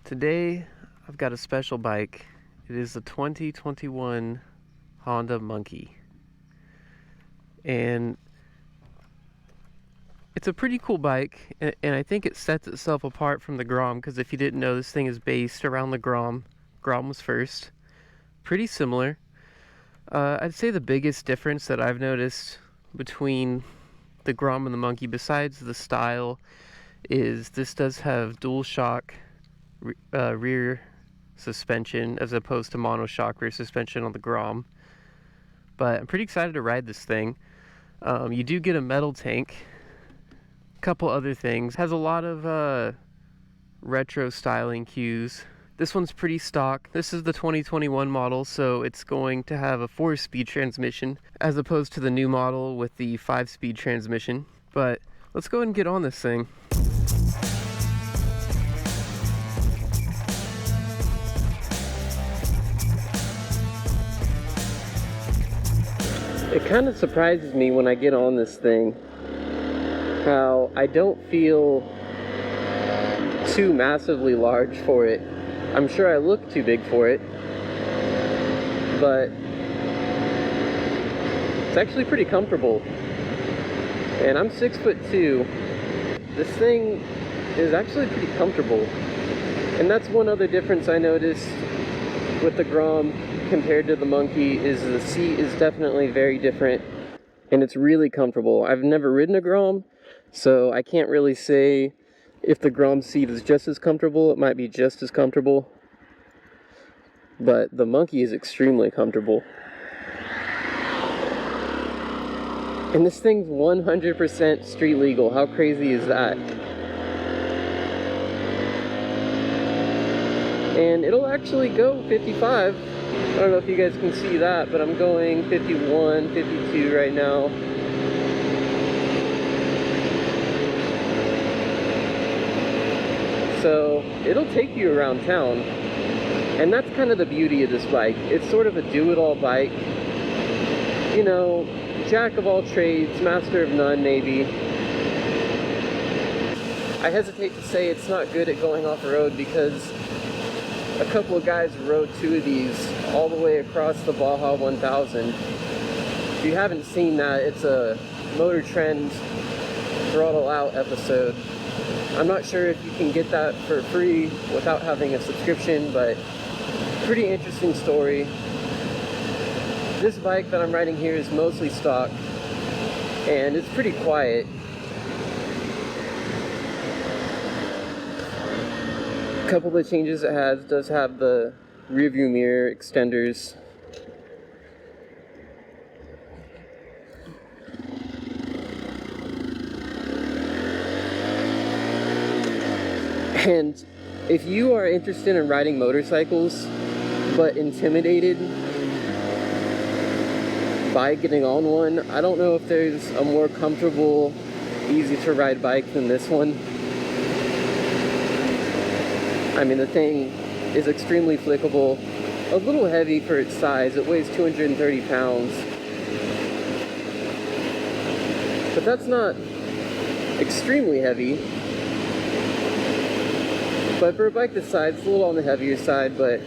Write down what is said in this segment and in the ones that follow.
Today, I've got a special bike. It is a 2021 Honda Monkey. And it's a pretty cool bike, and I think it sets itself apart from the Grom, because if you didn't know, this thing is based around the Grom. Grom was first. Pretty similar. I'd say the biggest difference that I've noticed between the Grom and the Monkey, besides the style, is this does have dual shock rear suspension as opposed to monoshock rear suspension on the Grom. But I'm pretty excited to ride this thing. You do get a metal tank, a couple other things. Has a lot of retro styling cues. This one's pretty stock. This is the 2021 model, so it's going to have a 4-speed transmission as opposed to the new model with the 5-speed transmission. But let's go ahead and get on this thing. It kind of surprises me when I get on this thing how I don't feel too massively large for it. I'm sure I look too big for it, but it's actually pretty comfortable. And I'm 6'2". This thing is actually pretty comfortable. And that's one other difference I noticed with the Grom compared to the Monkey, is the seat is definitely very different, and it's really comfortable. I've never ridden a Grom, so I can't really say if the Grom seat is just as comfortable. It might be just as comfortable, but the Monkey is extremely comfortable. And this thing's 100% street legal. How crazy is that? And it'll actually go 55. I don't know if you guys can see that, but I'm going 51, 52 right now. So it'll take you around town. And that's kind of the beauty of this bike. It's sort of a do-it-all bike. You know, jack of all trades, master of none, maybe. I hesitate to say it's not good at going off-road because a couple of guys rode 2 of these all the way across the Baja 1000. If you haven't seen that, it's a Motor Trend Throttle Out episode. I'm not sure if you can get that for free without having a subscription, but pretty interesting story. This bike that I'm riding here is mostly stock, and it's pretty quiet. A couple of the changes it has does have the rear view mirror extenders. And if you are interested in riding motorcycles but intimidated by getting on one, I don't know if there's a more comfortable, easy to ride bike than this one. I mean, the thing is extremely flickable, a little heavy for its size. It weighs 230 pounds. But that's not extremely heavy. But for a bike this size, it's a little on the heavier side, but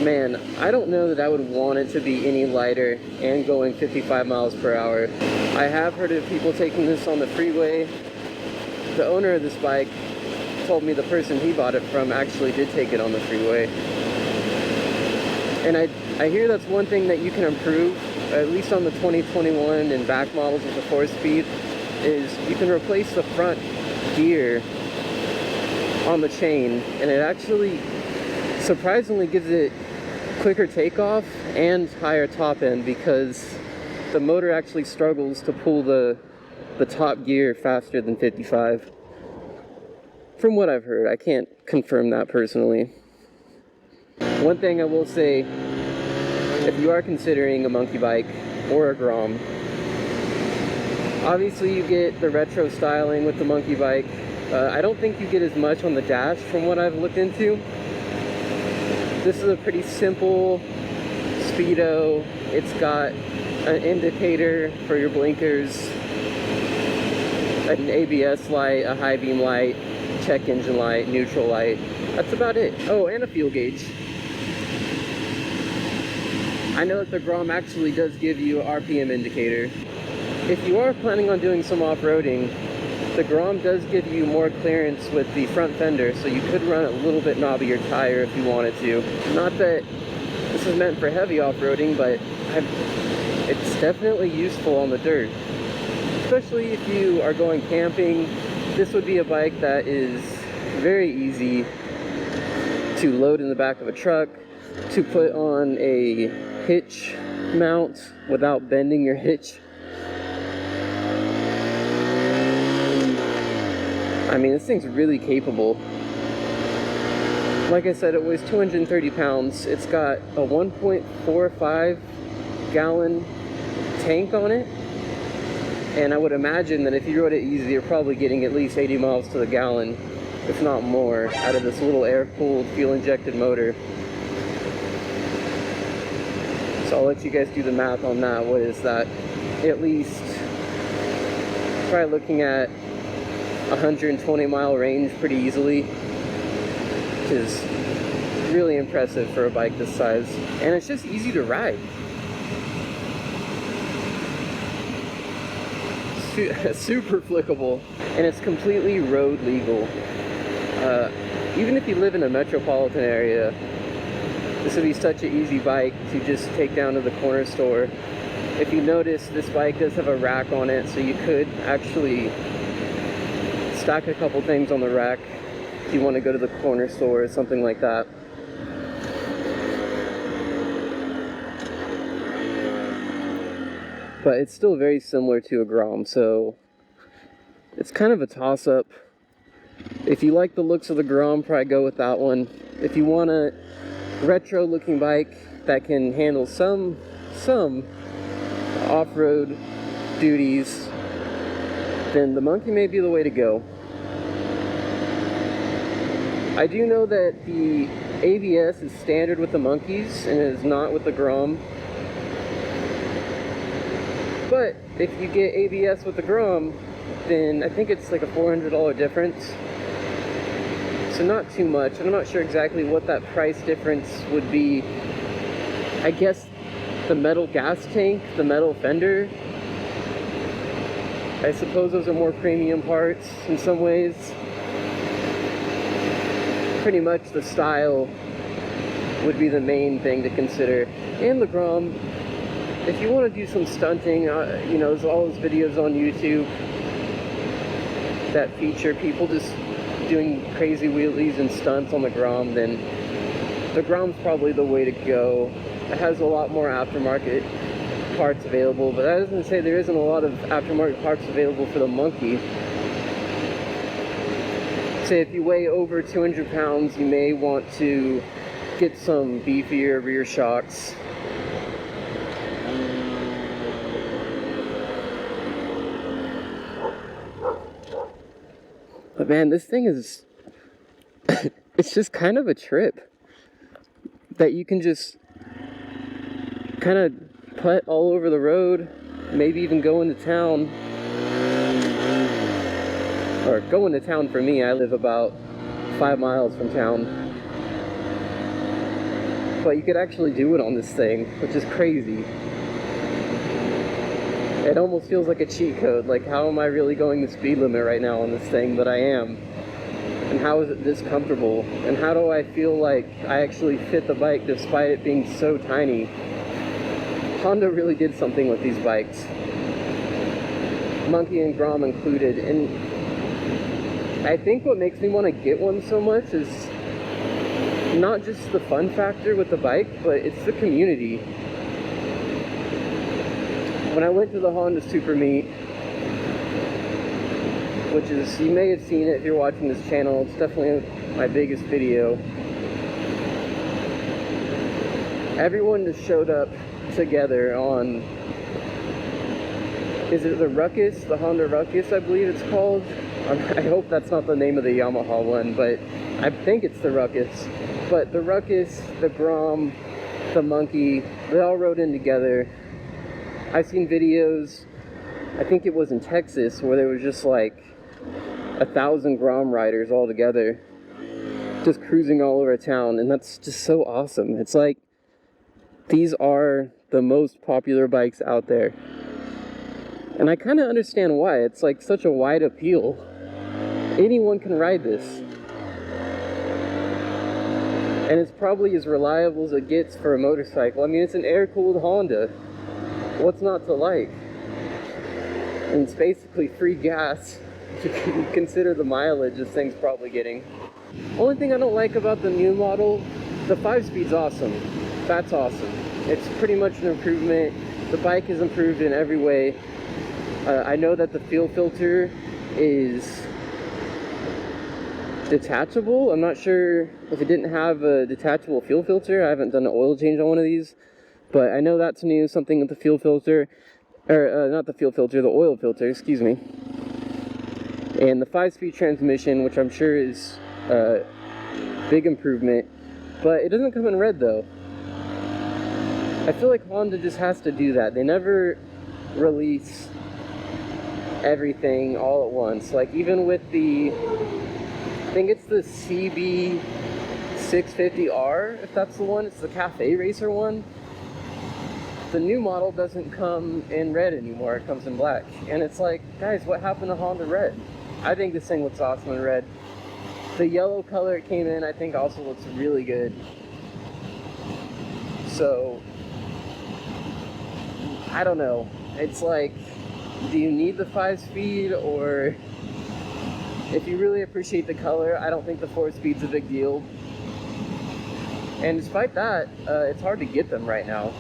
man, I don't know that I would want it to be any lighter and going 55 miles per hour. I have heard of people taking this on the freeway. The owner of this bike told me the person he bought it from actually did take it on the freeway. And I hear that's one thing that you can improve, at least on the 2021 and back models with the 4-speed, is you can replace the front gear on the chain, and it actually surprisingly gives it quicker takeoff and higher top end, because the motor actually struggles to pull the top gear faster than 55. From what I've heard, I can't confirm that personally. One thing I will say, if you are considering a Monkey bike or a Grom, obviously you get the retro styling with the Monkey bike. I don't think you get as much on the dash from what I've looked into. This is a pretty simple speedo. It's got an indicator for your blinkers, an ABS light, a high beam light, check engine light, neutral light. That's about it. Oh, and a fuel gauge. I know that the Grom actually does give you an RPM indicator. If you are planning on doing some off-roading, the Grom does give you more clearance with the front fender, so you could run a little bit knobbier tire if you wanted to. Not that this is meant for heavy off-roading, but it's definitely useful on the dirt. Especially if you are going camping, this would be a bike that is very easy to load in the back of a truck, to put on a hitch mount without bending your hitch. I mean, this thing's really capable. Like I said, it weighs 230 pounds. It's got a 1.45 gallon tank on it. And I would imagine that if you rode it easy, you're probably getting at least 80 miles to the gallon, if not more, out of this little air-cooled, fuel-injected motor. So I'll let you guys do the math on that. What is that? At least, probably looking at 120 mile range pretty easily, which is really impressive for a bike this size. And it's just easy to ride. Super flickable, and it's completely road legal. Even if you live in a metropolitan area, this would be such an easy bike to just take down to the corner store. If you notice, this bike does have a rack on it, so you could actually stack a couple things on the rack if you want to go to the corner store or something like that. But it's still very similar to a Grom, so it's kind of a toss-up. If you like the looks of the Grom, probably go with that one. If you want a retro-looking bike that can handle some off-road duties, then the Monkey may be the way to go. I do know that the ABS is standard with the Monkeys and it is not with the Grom. But if you get ABS with the Grom, then I think it's like a $400 difference. So not too much. And I'm not sure exactly what that price difference would be. I guess the metal gas tank, the metal fender, I suppose those are more premium parts in some ways. Pretty much the style would be the main thing to consider. And the Grom, if you want to do some stunting, you know, there's all those videos on YouTube that feature people just doing crazy wheelies and stunts on the Grom, then the Grom's probably the way to go. It has a lot more aftermarket parts available, but that doesn't say there isn't a lot of aftermarket parts available for the Monkey. Say if you weigh over 200 pounds, you may want to get some beefier rear shocks. But man, this thing is, it's just kind of a trip that you can just kind of putt all over the road, maybe even go into town. Or go into town for me, I live about 5 miles from town. But you could actually do it on this thing, which is crazy. It almost feels like a cheat code, like how am I really going the speed limit right now on this thing, but I am. And how is it this comfortable? And how do I feel like I actually fit the bike despite it being so tiny? Honda really did something with these bikes. Monkey and Grom included. And I think what makes me want to get one so much is not just the fun factor with the bike, but it's the community. When I went to the Honda Super Meet, which is, you may have seen it if you're watching this channel, it's definitely my biggest video. Everyone just showed up together on, is it the Ruckus, the Honda Ruckus I believe it's called? I hope that's not the name of the Yamaha one, but I think it's the Ruckus. But the Ruckus, the Grom, the Monkey, they all rode in together. I've seen videos, I think it was in Texas, where there was just like 1,000 Grom riders all together, just cruising all over town, and that's just so awesome. It's like, these are the most popular bikes out there. And I kind of understand why. It's like such a wide appeal. Anyone can ride this. And it's probably as reliable as it gets for a motorcycle. I mean, it's an air-cooled Honda. What's not to like? And it's basically free gas if you consider the mileage this thing's probably getting. Only thing I don't like about the new model, the 5-speed's awesome. That's awesome. It's pretty much an improvement. The bike is improved in every way. I know that the fuel filter is detachable. I'm not sure if it didn't have a detachable fuel filter. I haven't done an oil change on one of these, but I know that's new, something with the fuel filter, or not the fuel filter, the oil filter, excuse me. And the 5-speed transmission, which I'm sure is a big improvement, but it doesn't come in red though. I feel like Honda just has to do that. They never release everything all at once. Like even with the, I think it's the CB650R, if that's the one, it's the Cafe Racer one. The new model doesn't come in red anymore, it comes in black. And it's like, guys, what happened to Honda Red? I think this thing looks awesome in red. The yellow color it came in, I think also looks really good. So, I don't know. It's like, do you need the 5-speed, or if you really appreciate the color, I don't think the 4-speed's a big deal. And despite that, it's hard to get them right now.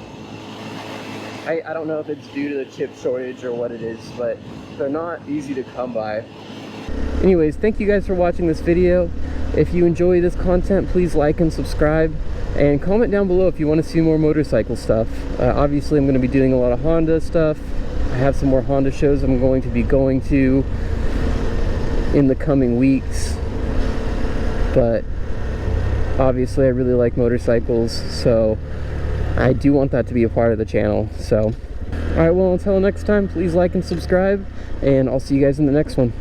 I don't know if it's due to the chip shortage or what it is, but they're not easy to come by. Anyways, thank you guys for watching this video. If you enjoy this content, please like and subscribe, and comment down below if you want to see more motorcycle stuff. Obviously, I'm going to be doing a lot of Honda stuff. I have some more Honda shows I'm going to be going to in the coming weeks, but obviously I really like motorcycles, so I do want that to be a part of the channel. So alright, well, until next time, please like and subscribe, and I'll see you guys in the next one.